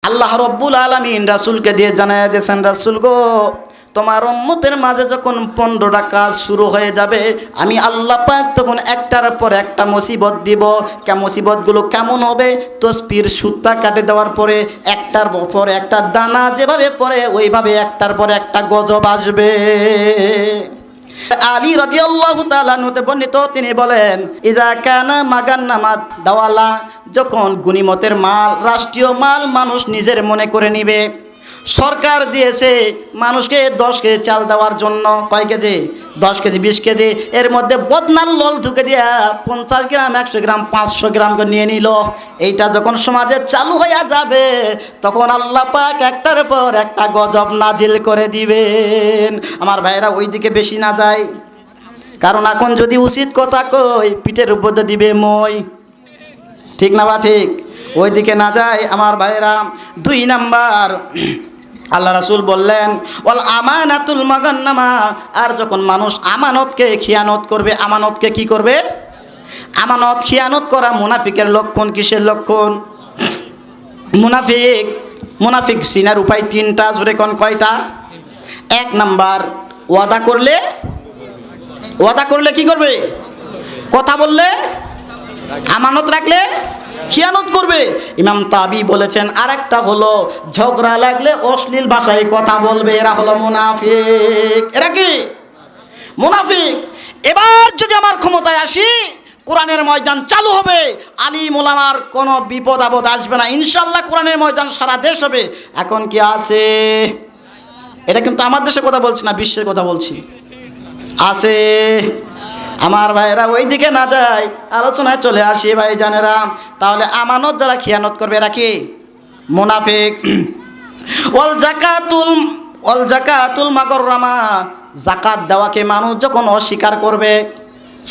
আল্লাহ রব্বুল আলামিন রাসূলকে দিয়ে জানায় দিয়েছেন, রাসূল গো, তোমার উম্মতের মাঝে যখন 15টা কাজ শুরু হয়ে যাবে, আমি আল্লাহ পাক তখন একটার পর একটা মুসিবত দিব। মুসিবতগুলো কেমন হবে? তসবির সুতা কাটে দেওয়ার পরে একটার পর একটা দানা যেভাবে পড়ে ওইভাবে একটার পর একটা গজব আসবে। আলী রাদিয়াল্লাহু তাআলা হতে বর্ণিত, তিনি বলেন, ইজা কানা মাগান্নামাত দাওয়ালা, যখন গনিমতের মাল, রাষ্ট্রীয় মাল মানুষ নিজের মনে করে নিবে। সরকার দিয়েছে মানুষকে 10 কেজি চাল দেওয়ার জন্য, কয় কেজি? 10 কেজি 20 কেজি, এর মধ্যে বদনার লল ঢুকে দিয়া 50 গ্রাম 100 গ্রাম 500 গ্রাম করে নিয়ে নিল। এইটা যখন সমাজে চালু হয়ে যাবে, তখন আল্লাহ পাক একটার পর একটা গজব নাজিল করে দিবেন। আমার ভাইরা ওই দিকে বেশি না যায়, কারণ এখন যদি উচিত কথা কই পিঠের উপর দিবে মই, ঠিক না বা ঠিক? ওই দিকে না যায় আমার ভাইরা। 2 নাম্বার, আল্লাহ রাসূল বললেন, ওয়াল আমানাতুল মাগান্নামা, আর যখন মানুষ আমানতকে খিয়ানত করবে, আমানতকে কি করবে? আমানত খিয়ানত করা মুনাফিকের লক্ষণ। কিসের লক্ষণ? মুনাফিক সিনার উপায় 3টা, জোরে কোন কয়টা? 1 নাম্বার, ওয়াদা করলে কি করবে? কথা বললে, আমানত রাখলে খিয়ানত করবে। ইমাম তাবি বলেছেন আরেকটা হলো ঝগড়া লাগলে অশ্লীল ভাষায় কথা বলবে। এরা হলো মুনাফিক। এরা কি? মুনাফিক। এবার যদি আমার ক্ষমতায় আসি, কোরআনের ময়দান চালু হবে, আলিম ওলামার কোনো বিপদ আপদ আসবে না, ইনশাল্লাহ কোরআনের ময়দান সারা দেশ হবে। এখন কি আছে? এটা কিন্তু আমার দেশের কথা বলছি না, বিশ্বের কথা বলছি। আছে। আমার ভাইরা ওই দিকে না যায়, আলোচনায় চলে আসি ভাই জানেরা। তাহলে আমানত যারা খিয়ানত করবে এরা কি? মুনাফিক। ওয়াল জাকাতুল মাগররামা, জাকাত দেওয়াকে মানুষ যখন অস্বীকার করবে,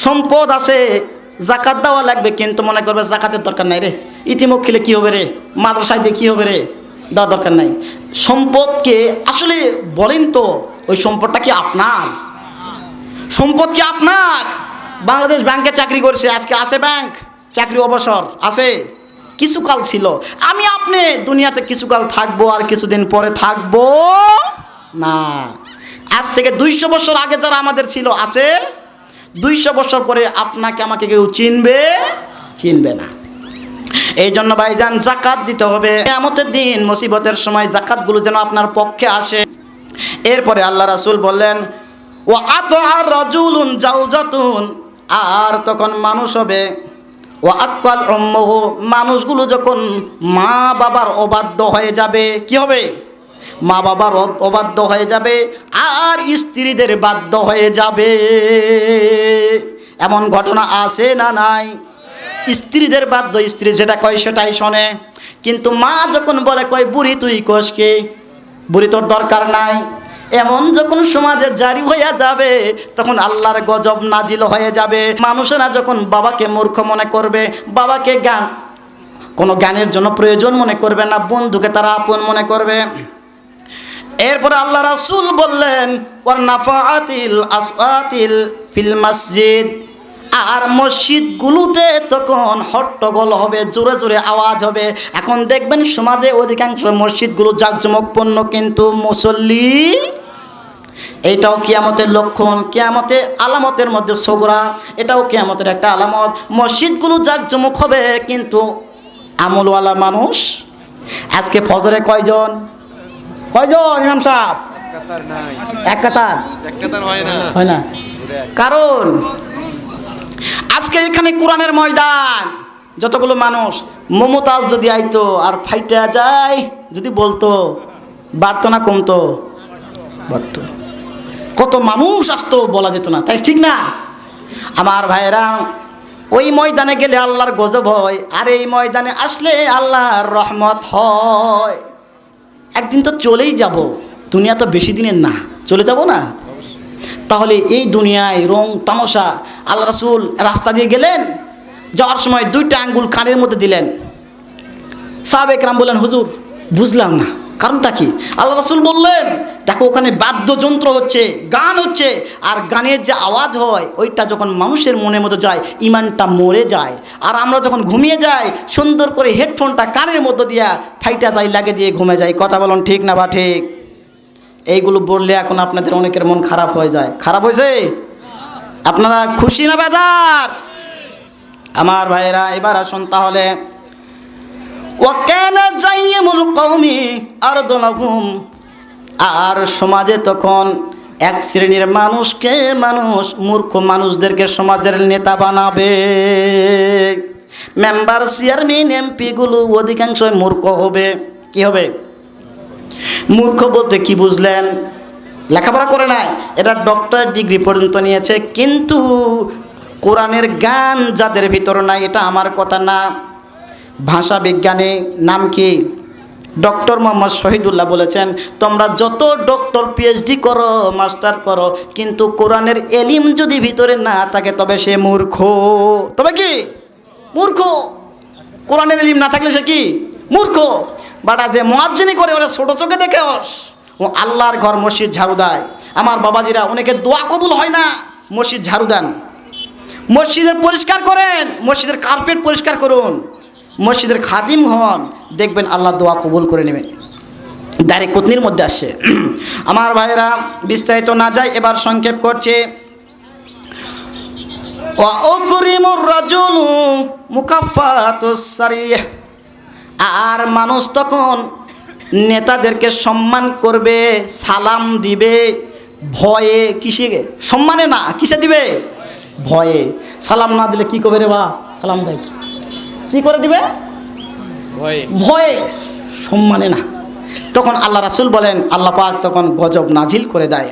সম্পদ আছে জাকাত দেওয়া লাগবে, কিন্তু মনে করবে জাকাতের দরকার নাই রে, ইতিমুখ খেলে কী হবে রে, মাদ্রাসায় দিয়ে কী হবে রে, দেওয়ার দরকার নাই। সম্পদকে আসলে বলেন তো, ওই সম্পদটা কি আপনার? সম্পদ কি আপনার? বাংলাদেশ ব্যাংকে চাকরি করছে, আজকে আছে ব্যাংক, চাকরি অবসর আছে, কিছুকাল ছিল। আমি আপনি দুনিয়াতে কিছুকাল থাকবো, আর কিছুদিন পরে থাকবো না। আজ থেকে 200 বছর আগে যারা আমাদের ছিল আছে, 200 বছর পরে আপনাকে আমাকে কেউ চিনবে না। এই জন্য ভাইজান জাকাত দিতে হবে। কিয়ামতের দিন মুসিবতের সময় জাকাতগুলো যেন আপনার পক্ষে আসে। এরপরে আল্লাহ রাসূল বললেন, ওয়া আতআ রাজুলুন জাওজাতুন, আর তখন মানুষ হবে, ওয়া আক্কাল উম্মুহু, মানুষগুলো যখন মা বাবার অবাধ্য হয়ে যাবে, কি হবে? মা বাবার অবাধ্য হয়ে যাবে, আর স্ত্রীদের বাধ্য হয়ে যাবে। এমন ঘটনা আছে না নাই? স্ত্রীদের বাধ্য, স্ত্রী যেটা কয় সেটাই শোনে, কিন্তু মা যখন বলে, কয় বুড়ি তুই কোষ কি, বুড়ি তোর দরকার নাই। এমন যখন সমাজে জারি হয়ে যাবে, তখন আল্লাহর গজব নাজিল হয়ে যাবে। মানুষেরা যখন বাবাকে মূর্খ মনে করবে, বাবাকে কোনো জ্ঞানের জন্য প্রয়োজন মনে করবে না, বন্ধুকে তারা আপন মনে করবে। এরপরে আল্লাহ রাসূল বললেন, ওয়ান নাফাআতিল আসওয়াতিল ফিল মসজিদ, আর মসজিদগুলোতে তখন হট্টগোল হবে, জোরে জোরে আওয়াজ হবে। এখন দেখবেন সমাজে অধিকাংশ মসজিদগুলো জাঁকজমকপূর্ণ, কিন্তু মুসল্লি, এইটাও কিয়ামতের লক্ষণ, কিয়ামতের আলামতের মধ্যে সগরা, এটাও কিয়ামতের একটা আলামত। মসজিদগুলো জাঁকজমক হবে, কিন্তু আমলওয়ালা মানুষ। আজকে ফজরে কয়জন ইমাম সাহেব? এক কাতার হয় না। কারণ আজকে এখানে কোরআনের ময়দান, যতগুলো মানুষ, মমতাজ যদি আইতো আর ফাইটা যায়, যদি বলতো, বাড়তো না কমতো? বাড়তো। কত মানুষ আসতো বলা যেত না, তাই ঠিক না? আমার ভাইরা, ওই ময়দানে গেলে আল্লাহর গজব হয়, আর এই ময়দানে আসলে আল্লাহর রহমত হয়। একদিন তো চলেই যাব, দুনিয়া তো বেশি দিনের না, চলে যাব না? তাহলে এই দুনিয়ায় রং তামাশা। আল্লাহ রাসূল রাস্তা দিয়ে গেলেন, যাওয়ার সময় 2টা আঙ্গুল কানের মধ্যে দিলেন। সাহাবা একরাম বললেন, হুজুর বুঝলাম না, কারণটা কি? আল্লাহ রাসূল বললেন, দেখো ওখানে বাদ্যযন্ত্র হচ্ছে, গান হচ্ছে, আর গানের যে আওয়াজ হয় ওইটা যখন মানুষের মনের মধ্যে যায় ইমানটা মরে যায়। আর আমরা যখন ঘুমিয়ে যাই সুন্দর করে হেডফোনটা কানের মধ্যে দিয়া ফাইটা যায়, লাগে দিয়ে ঘুমে যাই। কথা বলুন ঠিক না বা ঠিক? এইগুলো বললে এখন আপনাদের অনেকের মন খারাপ হয়ে যায়। খারাপ হয়েছে? আপনারা খুশি না বেজার? আমার ভাইরা এবার আসুন তাহলে, ওয়াকানা যাইমুল কওমি আরদুলাহুম, আর সমাজে তখন এক শ্রেণীর মানুষকে মানুষ মূর্খ মানুষদেরকে সমাজের নেতা বানাবে। মেম্বার চেয়ারম্যান এমপিগুলো অধিকাংশই মূর্খ হবে। কি হবে? মূর্খ বলতে কি বুঝলেন? লেখাপড়া করে নাই, এটা ডক্টরেট ডিগ্রি পর্যন্ত নিয়েছে, কিন্তু কোরআনের জ্ঞান যাদের ভিতর নাই, এটা আমার কথা না। ভাষা বিজ্ঞানে নাম কি? ডক্টর মোহাম্মদ শহীদুল্লাহ বলেছেন, তোমরা যত ডক্টর পিএইচডি করো, মাস্টার করো, কিন্তু কোরআনের এলিম যদি ভিতরে না থাকে তবে সে মূর্খ। তবে কি? মূর্খ। কোরআনের এলিম না থাকলে সে কি? মূর্খ। বাটা যে মুয়াজ্জিনি করে ওরা ছোট চোখে দেখে ও আল্লাহর ঘর মসজিদ ঝাড়ু দেয়। আমার বাবাজিরা, অনেকে দোয়া কবুল হয় না, মসজিদ ঝাড়ু দেন, মসজিদের পরিষ্কার করেন, মসজিদের কার্পেট পরিষ্কার করুন, মসজিদের খাদিম হন, দেখবেন আল্লাহ দোয়া কবুল করে নেবে। ডাইরেক্ট কুতনির মধ্যে আসছে। আমার ভাইয়েরা, বিস্তারিত না যায়, এবার সংক্ষেপ করছে। ওয়া উকরিমুর রাজুলু মুকাফাতুস সারিহ, আর মানুষ তখন নেতাদেরকে সম্মান করবে, সালাম দিবে ভয়ে। কিসে? সম্মানে না, কিসে দিবে? ভয়ে। সালাম না দিলে কি করবে রে বা? সালাম দেয় কি করে দিবে? ভয়ে। ভয়ে, সম্মানে না। তখন আল্লাহ রাসূল বলেন, আল্লাহ পাক তখন গজব নাজিল করে দেয়।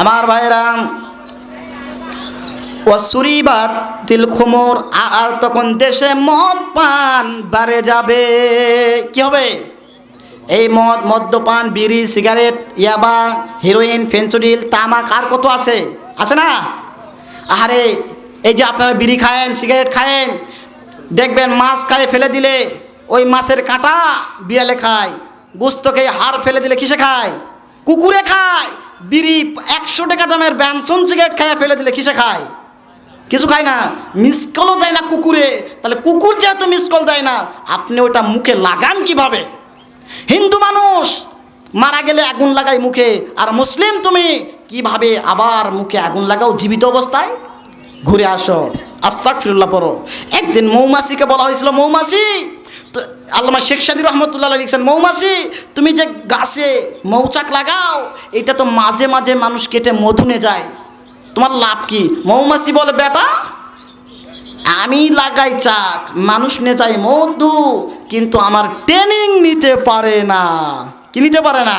আমার ভাইরা, ওয়াসুরিবাত তিল খুমুর, আর তখন দেশে মদ পান বাড়ে যাবে। কি হবে? এই মদ, মদ্যপান, বিড়ি, সিগারেট, ইয়াবা, হিরোইন, ফেন্সিডিল, তামাক, আর কত আছে, আছে না? আরে এই যে আপনারা বিড়ি খায়েন, সিগারেট খায়েন, দেখবেন মাছ খায় ফেলে দিলে ওই মাছের কাঁটা বিড়ালে খায়, গোস্ত খেয়ে হাড় ফেলে দিলে কিসে খায়? কুকুরে খায়। বিড়ি 100 টাকা দামের ব্যানসন সিগারেট খায় ফেলে দিলে কিসে খায়? কিছু খায় না, মিসকলও দেয় না কুকুরে। তাহলে কুকুর যেহেতু মিসকল দেয় না, আপনি ওটা মুখে লাগান কিভাবে? হিন্দু মানুষ মারা গেলে আগুন লাগাই মুখে, আর মুসলিম তুমি কিভাবে আবার মুখে আগুন লাগাও জীবিত অবস্থায়? ঘুরে আসো, আস্তাগফিরুল্লাহ পড়ো। একদিন মৌমাছিকে বলা হয়েছিল, মৌমাছি, তো আল্লামা শেখ সাদী রহমতুল্লাহ লিখছেন, মৌমাছি তুমি যে গাছে মৌচাক লাগাও, এটা তো মাঝে মাঝে মানুষ কেটে মধু নিয়ে যায়, তোমার লাভ কি? মৌমাছি বলে, বেটা আমি লাগাই চাক, মানুষ নিয়ে যায় মধু, কিন্তু আমার ট্রেনিং নিতে পারে না। কি নিতে পারে না?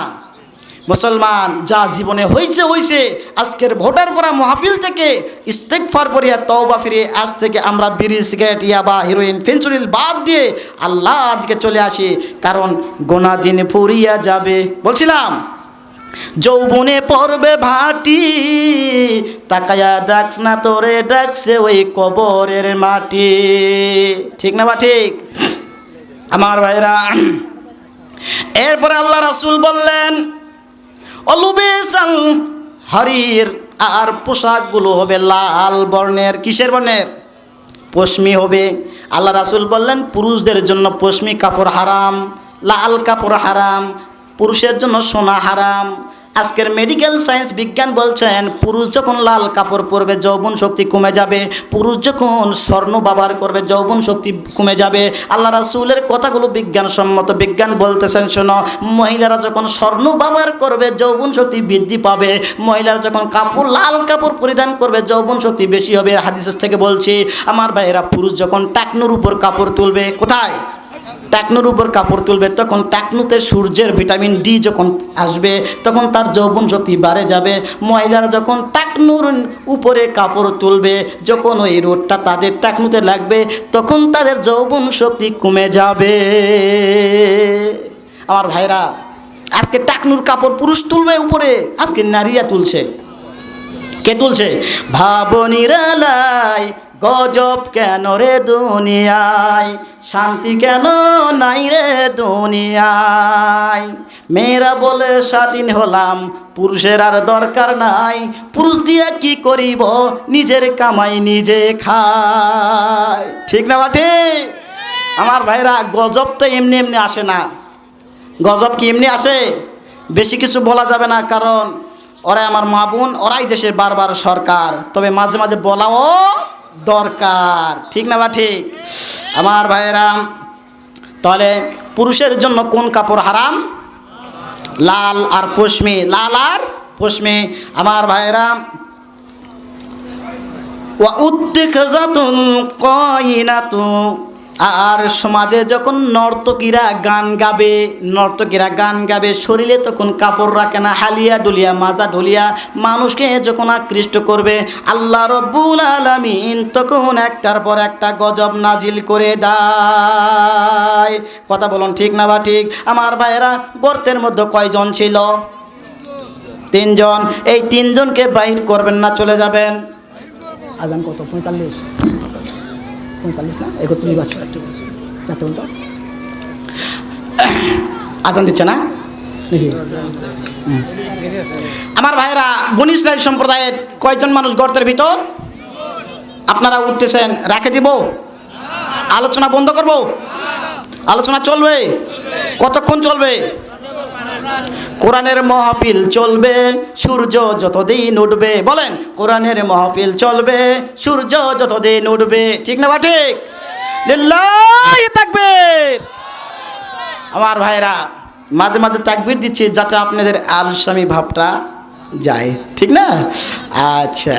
মুসলমান, যা জীবনে হয়েছে হয়েছে। আজকের ভোটার করা মাহফিল থেকে ইস্তেগফার করিয়া তওবা ফিরে আজ থেকে আমরা বিড়ি, সিগারেট, ইয়াবা, হিরোইন, ফেন্সিডিল বাদ দিয়ে আল্লাহর দিকে চলে আসি, কারণ গোনা দিন ফুরিয়া যাবে। বলছিলাম, যৌবনে পড়বে ভাটি, তাকায়া ডাকস না তোরে ডাকছে ওই কবরের মাটি। ঠিক না বা ঠিক? আমার ভাইরা, এরপরে আল্লাহ রাসূল বললেন, অলুবিসাল হারির, আর পোশাকগুলো হবে লাল বর্ণের। কিসের বর্ণের? পশমি হবে। আল্লাহ রাসূল বললেন, পুরুষদের জন্য পশমি কাপড় হারাম, লাল কাপড় হারাম, পুরুষের জন্য সোনা হারাম। আজকের মেডিকেল সায়েন্স বিজ্ঞান বলছেন, পুরুষ যখন লাল কাপড় পরবে যৌবন শক্তি কমে যাবে, পুরুষ যখন স্বর্ণ ব্যবহার করবে যৌবন শক্তি কমে যাবে। আল্লাহ রাসূলের কথাগুলো বিজ্ঞানসম্মত। বিজ্ঞান বলতেছেন, শোনো, মহিলারা যখন স্বর্ণ ব্যবহার করবে যৌবন শক্তি বৃদ্ধি পাবে, মহিলারা যখন কাপড় লাল কাপড় পরিধান করবে যৌবন শক্তি বেশি হবে। হাদিস থেকে বলছি আমার ভাইয়েরা, পুরুষ যখন টাকনুর উপর কাপড় তুলবে, কোথায়? টাকনুর উপর কাপড় তুলবে, তখন টাকনুতে সূর্যের ভিটামিন ডি যখন আসবে তখন তার যৌবন শক্তি বাড়ে যাবে। মহিলারা যখন টাকনুর উপরে কাপড় তুলবে, যখন ওই রোদটা তাদের টাকনুতে লাগবে তখন তাদের যৌবন শক্তি কমে যাবে। আমার ভাইরা, আজকে টাকনুর কাপড় পুরুষ তুলবে উপরে, আজকে নারীরা তুলছে। কে তুলছে? ভাবনিরালাই গজব কেন রে দুনিয়ায়, শান্তি কেন নাই রে দুনিয়ায়। নাই। মেয়েরা বলে স্বাধীন হলাম, পুরুষের আর দরকার নাই। পুরুষ দিয়ে কি করিব, নিজের কামাই নিজে খায়। ঠিক না বাটে? আমার ভাইরা, গজব তো এমনি এমনি আসে না। গজব কি এমনি আসে? বেশি কিছু বলা যাবে না, কারণ ওরাই আমার মা বোন, ওরাই দেশের বারবার সরকার। তবে মাঝে মাঝে বলাও দরকার। ঠিক না বা ঠিক? আমার ভাইয়েরা, তাহলে পুরুষের জন্য কোন কাপড় হারাম? লাল আর পশমি। লাল আর পশমি। আমার ভাইয়েরা, ওয়া উত্তেখাজাতুল কায়িনাতু, আর সমাজে যখন নর্তকীরা গান গাবে, শরীরে তখন কাপড় রাখে না, হালিয়া ডুলিয়া মাজা ঢুলিয়া মানুষকে যখন আকৃষ্ট করবে, আল্লাহ রব্বুল আলামিন তখন একটার পর একটা গজব নাজিল করে দেয়। কথা বলুন ঠিক না বা ঠিক? আমার ভাইয়েরা, গর্তের মধ্যে কয়জন ছিল? 3 জন। এই 3 জনকে বাইর করবেন না, চলে যাবেন। আজান কত? 45 না 31? 4 ঘন্টা আজান দিচ্ছে না নাকি? আমার ভাইয়েরা, বনি ইসরাইল সম্প্রদায়ের কয়জন মানুষ গর্তের ভিতর? আপনারা উঠতেছেন, রেখে দিব? আলোচনা বন্ধ করব? আলোচনা চলবে? কতক্ষণ চলবে? কোরআনের মাহফিল চলবে সূর্য যতদিন উঠবে। বলেন, কোরআনের মাহফিল চলবে সূর্য যতদিন উঠবে। ঠিক না বা ঠিক? লিল্লাহি তাকবীর। আমার ভাইরা, মাঝে মাঝে তাকবীর দিচ্ছি যাতে আপনাদের আলসামি ভাবটা যায়। ঠিক না? আচ্ছা।